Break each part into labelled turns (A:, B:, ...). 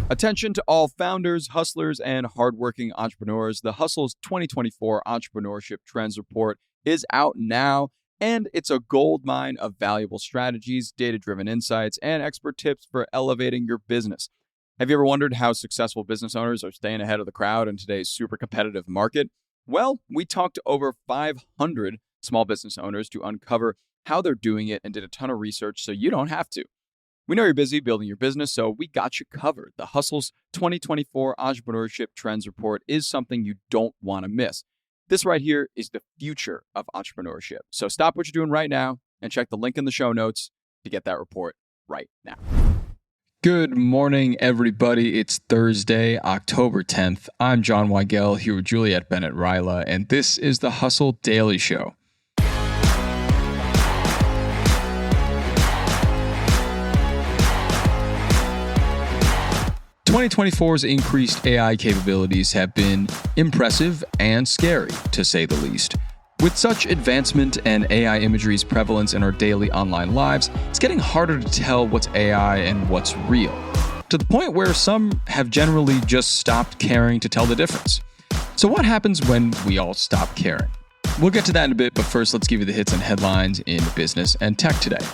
A: Attention to all founders, hustlers, and hardworking entrepreneurs. The Hustle's 2024 Entrepreneurship Trends Report is out now, and it's a goldmine of valuable strategies, data-driven insights, and expert tips for elevating your business. Have you ever wondered how successful business owners are staying ahead of the crowd in today's super competitive market? Well, we talked to over 500 small business owners to uncover how they're doing it and did a ton of research so you don't have to. We know you're busy building your business, so we got you covered. The Hustle's 2024 Entrepreneurship Trends Report is something you don't want to miss. This right here is the future of entrepreneurship. So stop what you're doing right now and check the link in the show notes to get that report right now. Good morning, everybody. It's Thursday, October 10th. I'm John Weigell here with Juliet, Bennett, and this is the Hustle Daily Show. 2024's increased AI capabilities have been impressive and scary, to say the least. With such advancement and AI imagery's prevalence in our daily online lives, it's getting harder to tell what's AI and what's real, to the point where some have generally just stopped caring to tell the difference. So what happens when we all stop caring? We'll get to that in a bit, but first let's give you the hits and headlines in business and tech today.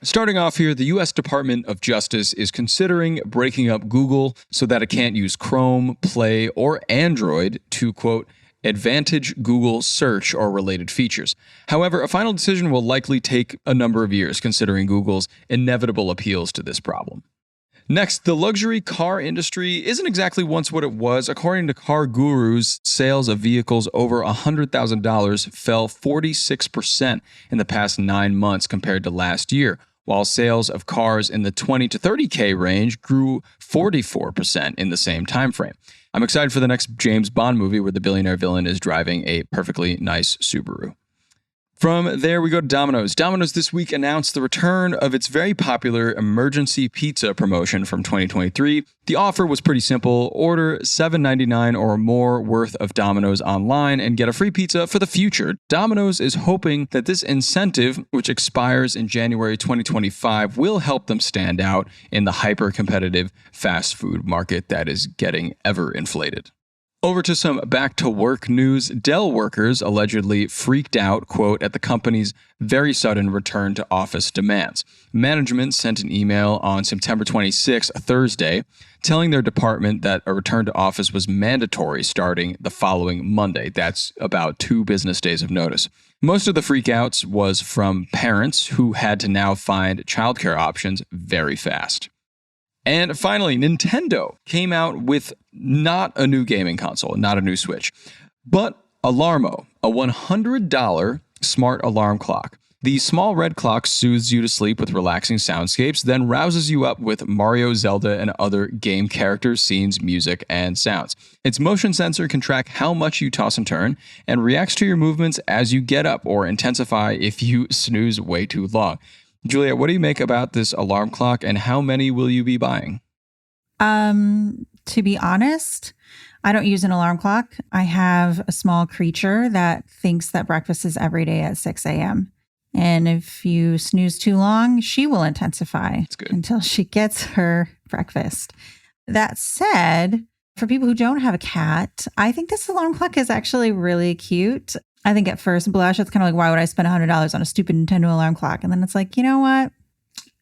A: Starting off here, the U.S. Department of Justice is considering breaking up Google so that it can't use Chrome, Play, or Android to, quote, advantage Google search or related features. However, a final decision will likely take a number of years, considering Google's inevitable appeals to this problem. Next, the luxury car industry isn't exactly once what it was. According to Car Gurus, sales of vehicles over $100,000 fell 46% in the past 9 months compared to last year, while sales of cars in the 20 to 30K range grew 44% in the same time frame. I'm excited for the next James Bond movie where the billionaire villain is driving a perfectly nice Subaru. From there, we go to Domino's. Domino's this week announced the return of its very popular emergency pizza promotion from 2023. The offer was pretty simple. Order $7.99 or more worth of Domino's online and get a free pizza for the future. Domino's is hoping that this incentive, which expires in January 2025, will help them stand out in the hyper-competitive fast food market that is getting ever inflated. Over to some back-to-work news. Dell workers allegedly freaked out, quote, at the company's very sudden return to office demands. Management sent an email on September 26th, Thursday, telling their department that a return to office was mandatory starting the following Monday. That's about 2 business days of notice. Most of the freakouts was from parents who had to now find childcare options very fast. And finally, Nintendo came out with not a new gaming console, not a new Switch, but Alarmo, a $100 smart alarm clock. The small red clock soothes you to sleep with relaxing soundscapes, then rouses you up with Mario, Zelda, and other game characters, scenes, music, and sounds. Its motion sensor can track how much you toss and turn and reacts to your movements as you get up or intensify if you snooze way too long. Juliet, what do you make about this alarm clock and how many will you be buying?
B: To be honest, I don't use an alarm clock. I have a small creature that thinks that breakfast is every day at 6 a.m. And if you snooze too long, she will intensify until she gets her breakfast. That said, for people who don't have a cat, I think this alarm clock is actually really cute. I think at first blush, it's kind of like, why would I spend $100 on a stupid Nintendo alarm clock? And then it's like, you know what?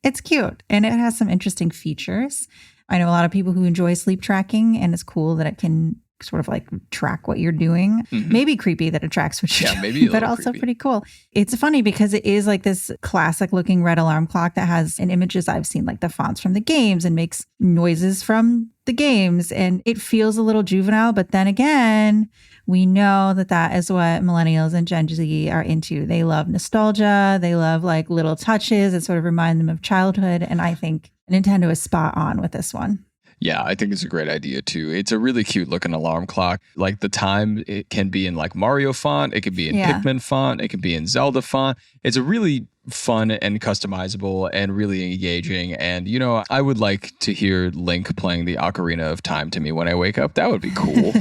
B: It's cute. And it has some interesting features. I know a lot of people who enjoy sleep tracking, and it's cool that it can sort of like track what you're doing. Mm-hmm. Maybe creepy that it tracks what you're doing, but also creepy. Pretty cool. It's funny because it is like this classic looking red alarm clock that has in images I've seen like the fonts from the games and makes noises from the games. And it feels a little juvenile, but then again, we know that that is what millennials and Gen Z are into. They love nostalgia. They love like little touches that sort of remind them of childhood. And I think Nintendo is spot on with this one.
A: Yeah, I think it's a great idea too. It's a really cute looking alarm clock. Like the time, it can be in like Mario font. It could be in Pikmin font. It could be in Zelda font. It's a really fun and customizable and really engaging. And, you know, I would like to hear Link playing the Ocarina of Time to me when I wake up. That would be cool.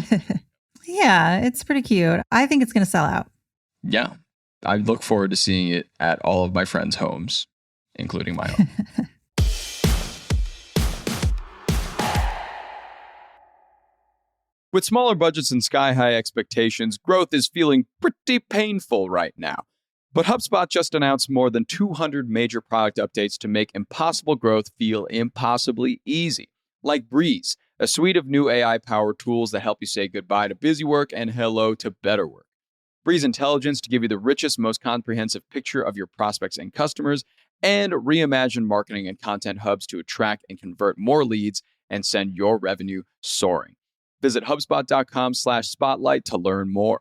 B: Yeah, it's pretty cute. I think it's going to sell out.
A: Yeah, I look forward to seeing it at all of my friends' homes. including my own.
C: With smaller budgets and sky-high expectations, growth is feeling pretty painful right now. But HubSpot just announced more than 200 major product updates to make impossible growth feel impossibly easy. Like Breeze, a suite of new AI-powered tools that help you say goodbye to busy work and hello to better work. Breeze Intelligence to give you the richest, most comprehensive picture of your prospects and customers, and Reimagine marketing and content hubs to attract and convert more leads and send your revenue soaring. Visit HubSpot.com/spotlight to learn more.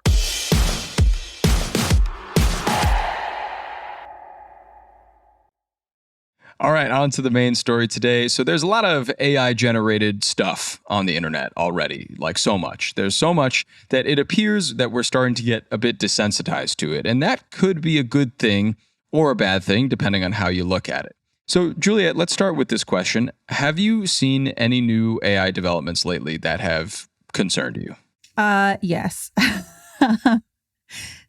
A: All right, on to the main story today. So there's a lot of AI-generated stuff on the internet already, like so much. There's so much that it appears that we're starting to get a bit desensitized to it. And that could be a good thing or a bad thing, depending on how you look at it. So, Juliet, let's start with this question. Have you seen any new AI developments lately that have concerned you?
B: Yes.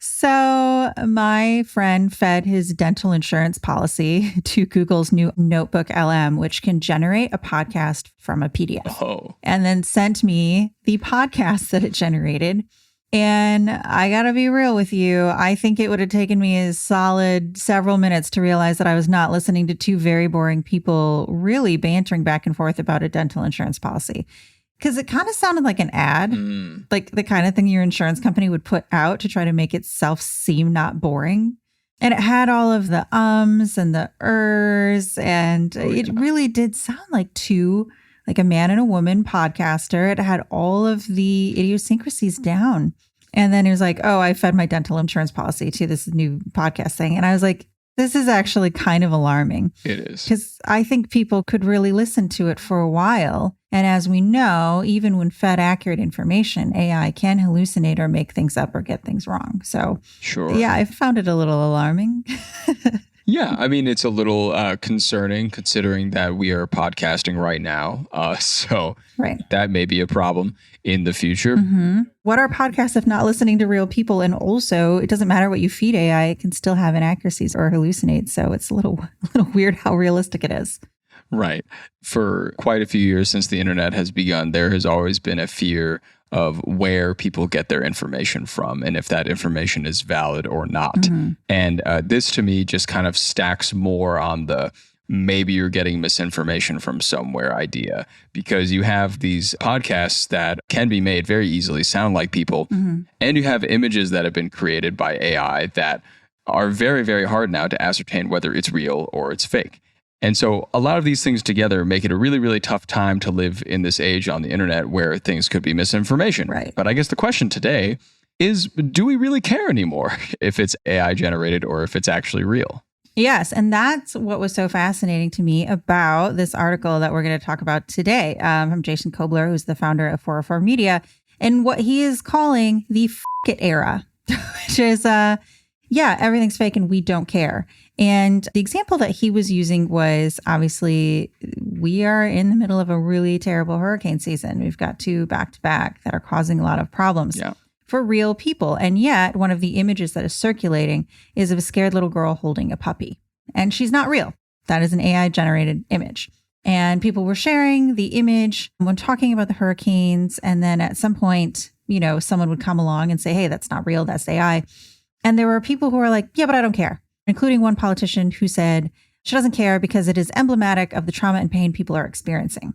B: So my friend fed his dental insurance policy to Google's new Notebook LM, which can generate a podcast from a PDF.
A: Oh.
B: And then sent me the podcast that it generated. And I got to be real with you. I think it would have taken me a solid several minutes to realize that I was not listening to two very boring people really bantering back and forth about a dental insurance policy. Because it kind of sounded like an ad, like the kind of thing your insurance company would put out to try to make itself seem not boring. And it had all of the ums and the ers. And it really did sound like like a man and a woman podcaster. It had all of the idiosyncrasies down. And then it was like, oh, I fed my dental insurance policy to this new podcast thing. And I was like, this is actually kind of alarming.
A: It is.
B: Because I think people could really listen to it for a while. And as we know, even when fed accurate information, AI can hallucinate or make things up or get things wrong. So,
A: sure.
B: Yeah, I found it a little alarming.
A: Yeah, I mean, it's a little concerning considering that we are podcasting right now. So that may be a problem in the future.
B: Mm-hmm. What are podcasts if not listening to real people? And also, it doesn't matter what you feed AI, it can still have inaccuracies or hallucinate. So it's a little weird how realistic it is.
A: Right. For quite a few years since the internet has begun, there has always been a fear of where people get their information from and if that information is valid or not. Mm-hmm. And this to me just kind of stacks more on the maybe you're getting misinformation from somewhere idea, because you have these podcasts that can be made very easily sound like people, mm-hmm. and you have images that have been created by AI that are very, very hard now to ascertain whether it's real or it's fake. And so a lot of these things together make it a really, really tough time to live in this age on the internet where things could be misinformation.
B: Right.
A: But I guess the question today is, do we really care anymore if it's AI generated or if it's actually real?
B: Yes. And that's what was so fascinating to me about this article that we're going to talk about today from Jason Kobler, who's the founder of 404 Media, and what he is calling the f*** it era, which is, everything's fake and we don't care. And the example that he was using was, obviously, we are in the middle of a really terrible hurricane season. We've got two back-to-back that are causing a lot of problems for real people. And yet, one of the images that is circulating is of a scared little girl holding a puppy. And she's not real. That is an AI-generated image. And people were sharing the image when talking about the hurricanes. And then at some point, someone would come along and say, hey, that's not real. That's AI. And there were people who were like, yeah, but I don't care. Including one politician who said she doesn't care because it is emblematic of the trauma and pain people are experiencing.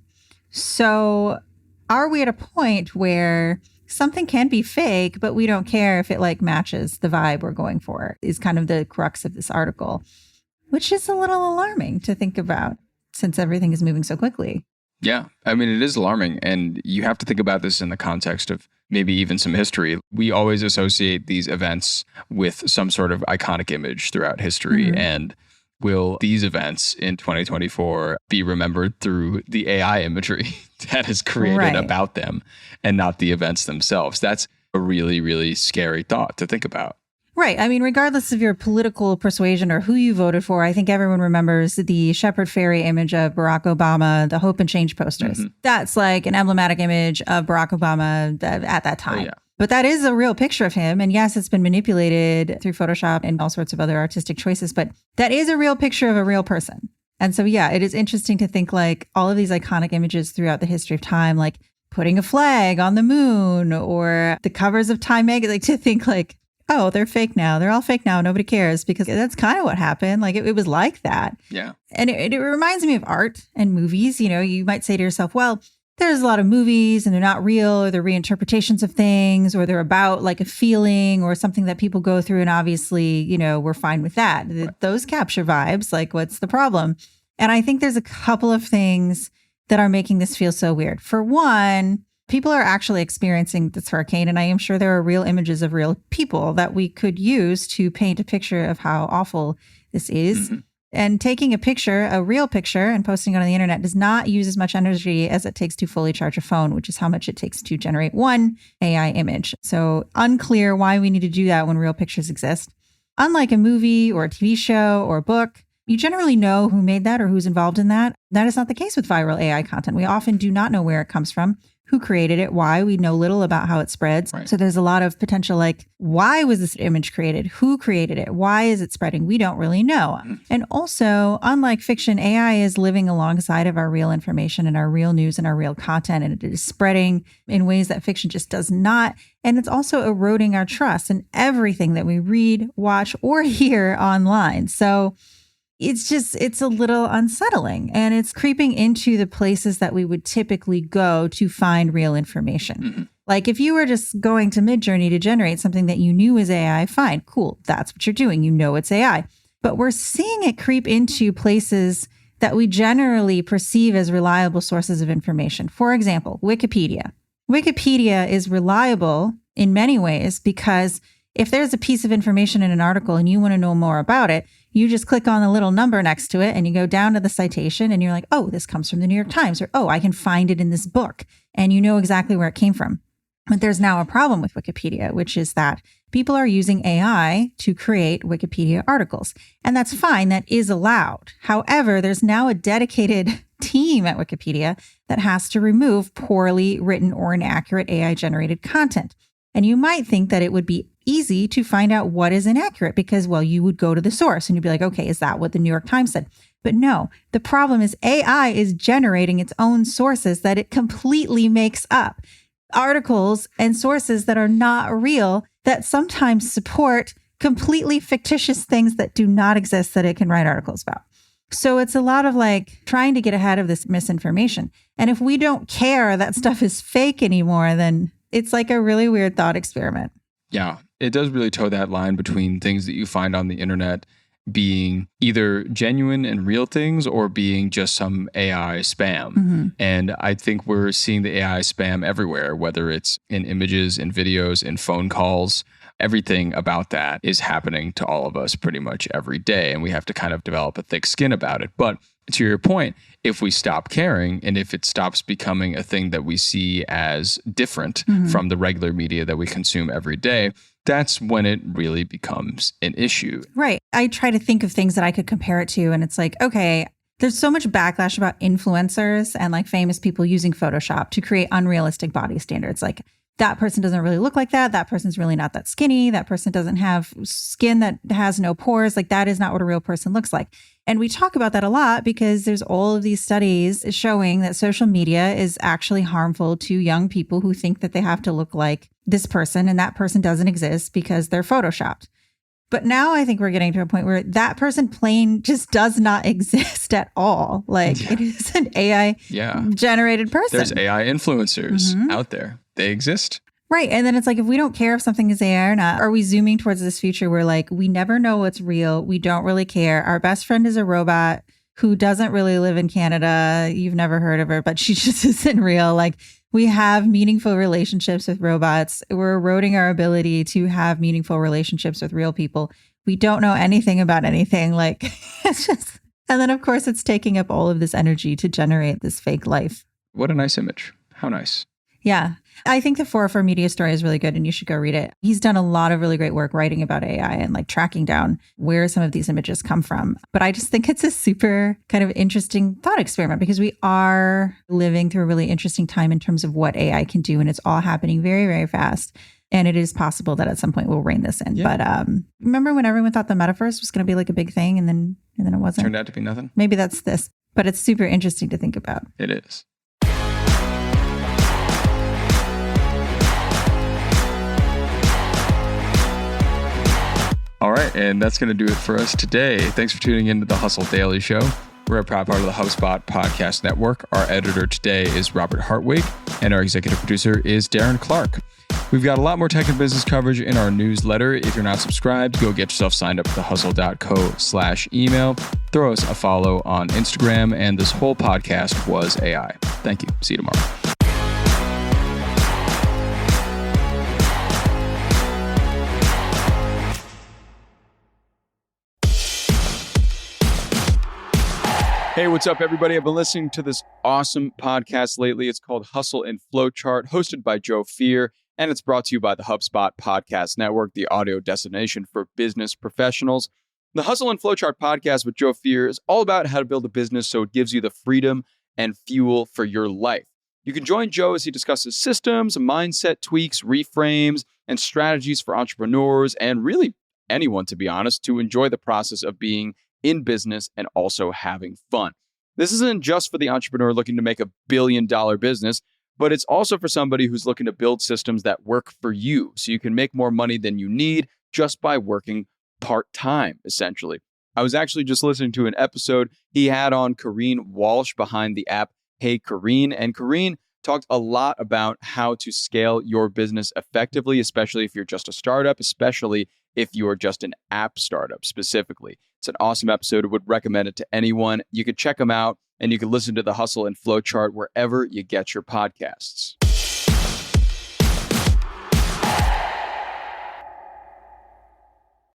B: So are we at a point where something can be fake, but we don't care if it matches the vibe we're going for, is kind of the crux of this article, which is a little alarming to think about since everything is moving so quickly.
A: Yeah, I mean, it is alarming. And you have to think about this in the context of maybe even some history. We always associate these events with some sort of iconic image throughout history. Mm-hmm. And will these events in 2024 be remembered through the AI imagery that is created about them and not the events themselves? That's a really, really scary thought to think about.
B: Right. I mean, regardless of your political persuasion or who you voted for, I think everyone remembers the Shepherd Ferry image of Barack Obama, the Hope and Change posters. Mm-hmm. That's like an emblematic image of Barack Obama at that time. Oh, yeah. But that is a real picture of him. And yes, it's been manipulated through Photoshop and all sorts of other artistic choices, but that is a real picture of a real person. And so, yeah, it is interesting to think like all of these iconic images throughout the history of time, like putting a flag on the moon or the covers of Time magazine, like to think like, oh, they're fake now. They're all fake now. Nobody cares, because that's kind of what happened. Like it was like that.
A: Yeah.
B: And it reminds me of art and movies. You know, you might say to yourself, well, there's a lot of movies and they're not real, or they're reinterpretations of things, or they're about like a feeling or something that people go through. And obviously, you know, we're fine with that. Right. Those capture vibes. Like, what's the problem? And I think there's a couple of things that are making this feel so weird. For one, people are actually experiencing this hurricane, and I am sure there are real images of real people that we could use to paint a picture of how awful this is. Mm-hmm. And taking a picture, a real picture, and posting it on the internet does not use as much energy as it takes to fully charge a phone, which is how much it takes to generate one AI image. So unclear why we need to do that when real pictures exist. Unlike a movie or a TV show or a book, you generally know who made that or who's involved in that. That is not the case with viral AI content. We often do not know where it comes from, who created it, why. We know little about how it spreads. Right. So there's a lot of potential like, why was this image created? Who created it? Why is it spreading? We don't really know. And also, unlike fiction, AI is living alongside of our real information and our real news and our real content, and it is spreading in ways that fiction just does not. And it's also eroding our trust in everything that we read, watch, or hear online. So it's a little unsettling, and it's creeping into the places that we would typically go to find real information. Mm-hmm. Like if you were just going to Midjourney to generate something that you knew was AI, fine, cool. That's what you're doing. You know it's AI. But we're seeing it creep into places that we generally perceive as reliable sources of information. For example, Wikipedia. Wikipedia is reliable in many ways because if there's a piece of information in an article and you want to know more about it, you just click on the little number next to it and you go down to the citation and you're like, oh, this comes from the New York Times, or, oh, I can find it in this book. And you know exactly where it came from. But there's now a problem with Wikipedia, which is that people are using AI to create Wikipedia articles. And that's fine. That is allowed. However, there's now a dedicated team at Wikipedia that has to remove poorly written or inaccurate AI generated content. And you might think that it would be easy to find out what is inaccurate because, well, you would go to the source and you'd be like, okay, is that what the New York Times said? But no, the problem is AI is generating its own sources that it completely makes up. Articles and sources that are not real, that sometimes support completely fictitious things that do not exist that it can write articles about. So it's a lot of like trying to get ahead of this misinformation. And if we don't care that stuff is fake anymore, then it's like a really weird thought experiment.
A: Yeah, it does really toe that line between things that you find on the internet being either genuine and real things or being just some AI spam. Mm-hmm. And I think we're seeing the AI spam everywhere, whether it's in images, in videos, in phone calls. Everything about that is happening to all of us pretty much every day. And we have to kind of develop a thick skin about it. But to your point, if we stop caring and if it stops becoming a thing that we see as different mm-hmm. from the regular media that we consume every day, that's when it really becomes an issue.
B: Right. I try to think of things that I could compare it to. And it's like, okay, there's so much backlash about influencers and like famous people using Photoshop to create unrealistic body standards. Like that person doesn't really look like that. That person's really not that skinny. That person doesn't have skin that has no pores. Like that is not what a real person looks like. And we talk about that a lot because there's all of these studies showing that social media is actually harmful to young people who think that they have to look like this person and that person doesn't exist because they're photoshopped. But now I think we're getting to a point where that person plain just does not exist at all. Like it is an AI generated person.
A: There's AI influencers mm-hmm. out there. They exist.
B: Right. And then it's like, if we don't care if something is AI or not, are we zooming towards this future where like, we never know what's real. We don't really care. Our best friend is a robot who doesn't really live in Canada. You've never heard of her, but she just isn't real. Like we have meaningful relationships with robots. We're eroding our ability to have meaningful relationships with real people. We don't know anything about anything. Like it's just, and then of course it's taking up all of this energy to generate this fake life.
A: What a nice image. How nice.
B: Yeah. I think the 404 Media story is really good and you should go read it. He's done a lot of really great work writing about AI and like tracking down where some of these images come from. But I just think it's a super kind of interesting thought experiment because we are living through a really interesting time in terms of what AI can do. And it's all happening very, very fast. And it is possible that at some point we'll rein this in.
A: Yeah.
B: But remember when everyone thought the metaverse was going to be like a big thing and then it wasn't?
A: Turned out to be nothing.
B: Maybe that's this. But it's super interesting to think about.
A: It is. All right, and that's going to do it for us today. Thanks for tuning into the Hustle Daily Show. We're a proud part of the HubSpot Podcast Network. Our editor today is Robert Hartwig, and our executive producer is Darren Clark. We've got a lot more tech and business coverage in our newsletter. If you're not subscribed, go get yourself signed up at thehustle.co/email. Throw us a follow on Instagram, and this whole podcast was AI. Thank you. See you tomorrow.
C: Hey, what's up, everybody? I've been listening to this awesome podcast lately. It's called Hustle and Flowchart, hosted by Joe Fier, and it's brought to you by the HubSpot Podcast Network, the audio destination for business professionals. The Hustle and Flowchart podcast with Joe Fier is all about how to build a business so it gives you the freedom and fuel for your life. You can join Joe as he discusses systems, mindset tweaks, reframes, and strategies for entrepreneurs, and really anyone, to be honest, to enjoy the process of being in business and also having fun. This isn't just for the entrepreneur looking to make $1 billion business, but it's also for somebody who's looking to build systems that work for you so you can make more money than you need just by working part-time, essentially. I was actually just listening to an episode he had on Kareen Walsh behind the app Hey Kareen, and Kareen talked a lot about how to scale your business effectively, especially if you're just a startup, especially if you're just an app startup specifically. It's an awesome episode. I would recommend it to anyone. You can check them out and you can listen to the Hustle and Flowchart wherever you get your podcasts.